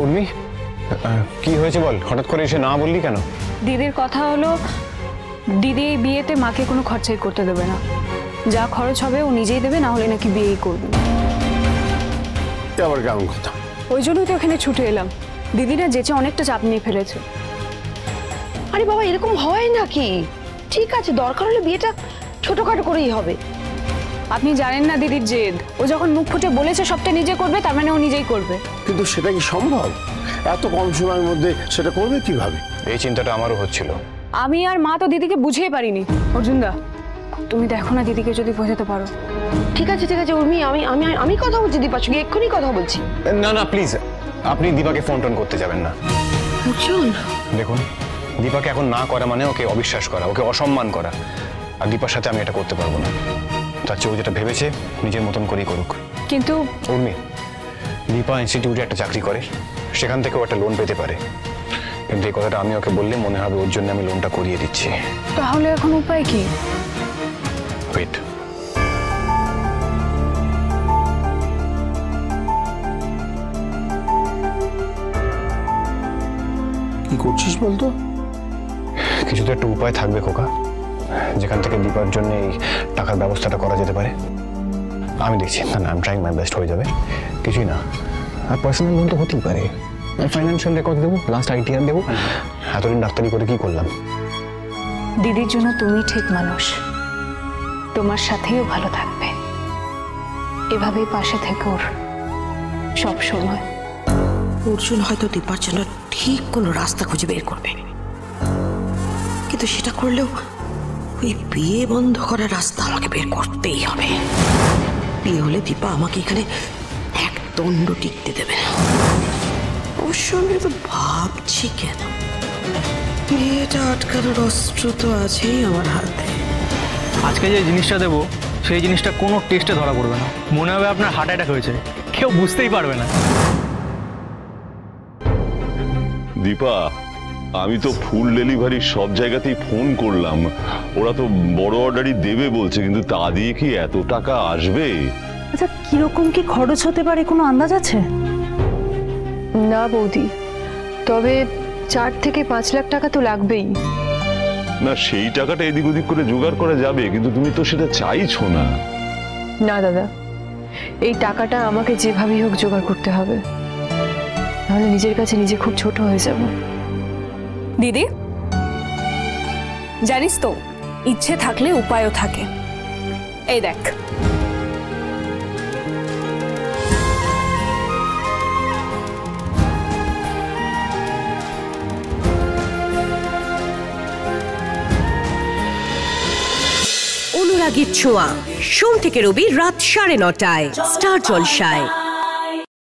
উর্মি, কি হয়েছে বল? হঠাৎ করে এসে না বললি কেন? দিদির কথা হলো, দিদি এই বিয়েতে মাকে কোনো খরচাই করতে দেবে না। যা খরচ হবে ও নিজেই দেবে, না হলে নাকি বিয়েই করবে। আবার কেমন কথা? ওই জন্যই তো এখানে ছুটে এলাম। দিদিরা যেচে অনেকটা চাপ নিয়ে ফেলেছে। আরে বাবা, এরকম হয় নাকি? ঠিক আছে, দরকার হলে বিয়েটা ছোটখাটো করেই হবে। আপনি জানেন না দিদির জেদ। ও যখন মুখ ফুটে বলেছে সবটা নিজে করবে, তার মানে ও নিজেই করবে। কিন্তু সেটা কি সম্ভব? এত কম সময়ের মধ্যে সেটা করবে কিভাবে? এই চিন্তাটা আমারও হচ্ছিল। আমি আর মা তো দিদিকে বুঝিয়ে পারিনি। অর্জুনদা, তুমি দেখো না দিদিকে যদি বোঝাতে পারো। ঠিক আছে ঠিক আছে উর্মি, আমি আমি আমি কথা বলছি দীপার সঙ্গে, এক্ষুনি কথা বলছি। না না প্লিজ, আপনি দীপাকে ফোন টোন করতে যাবেন না। অর্জুন, দেখুন, দীপাকে এখন না করা মানে ওকে অবিশ্বাস করা, ওকে অসম্মান করা। আর দীপার সাথে আমি এটা করতে পারবো না। তার চেয়ে ও যেটা ভেবেছে নিজের মতন করেই করুক। কিন্তু উর্মি, দীপা ইনস্টিটিউটে একটা চাকরি করে, সেখান থেকে ও একটা লোন পেতে পারে। কিন্তু এই কথাটা আমি ওকে বললে মনে হবে ওর জন্য আমি লোনটা করিয়ে দিচ্ছি। তাহলে এখন উপায় কি? ওয়েট, কি করছিস বলতো? কিছু তো একটা উপায় থাকবে খোকা, যেখান থেকে দীপার জন্য এই টাকার ব্যবস্থাটা করা যেতে পারে। আমি দেখছি। না না, I am trying my best, হয়ে যাবে, কিছুই না। আর পার্সোনাল লোন তো হতেই পারে। ফাইন্যান্সিয়াল রেকর্ড দেবো, লাস্ট আইটিআর দেবো। এতদিন ডাক্তারি করে কি করলাম? দিদির জন্য তুমি ঠিক মানুষ, তোমার সাথেও ভালো থাকবে। এভাবেই পাশে থেকে ওর সব সময়। অর্জুন হয়তো দীপার জন্য ঠিক কোনো রাস্তা খুঁজে বের করবে, কিন্তু সেটা করলেও ওই বিয়ে বন্ধ করার রাস্তা আমাকে বের করতেই হবে। বিয়ে হলে দীপা আমাকে এখানে এক দণ্ড টিকতে দেবে না। অবশ্য আমি তো ভাবছি কেন, বিয়েটা আটকানোর অস্ত্র তো আছেই আমার হাতে। আজকে যে জিনিসটা দেবো সেই জিনিসটা কোনো টেস্টে ধরা পড়বে না। মনে হবে আপনার হার্ট অ্যাটাক হয়েছে, কেউ বুঝতেই পারবে না। দীপা, আমি তো ফুল ডেলিভারি সব জায়গাতেই ফোন করলাম, ওরা তো বড় অর্ডারই দেবে বলছে, কিন্তু তা দিয়ে কি এত টাকা আসবে? আচ্ছা, কিরকম কি খরচ হতে পারে কোনো আন্দাজ আছে? না বৌদি, তবে 4 থেকে 5 লাখ টাকা তো লাগবেই। না, সেই টাকাটা এদিক ওদিক করে জোগাড় করা যাবে, কিন্তু তুমি তো সেটা চাইছো না। না দাদা, এই টাকাটা আমাকে যেভাবেই হোক জোগাড় করতে হবে, নাহলে নিজের কাছে নিজে খুব ছোট হয়ে যাব। দিদি, জানিস তো, ইচ্ছে থাকলে উপায়ও থাকে। এই দেখ, অনুরাগীর ছোঁয়া, সোম থেকে রবি রাত 9:30টায় স্টার জলসায়।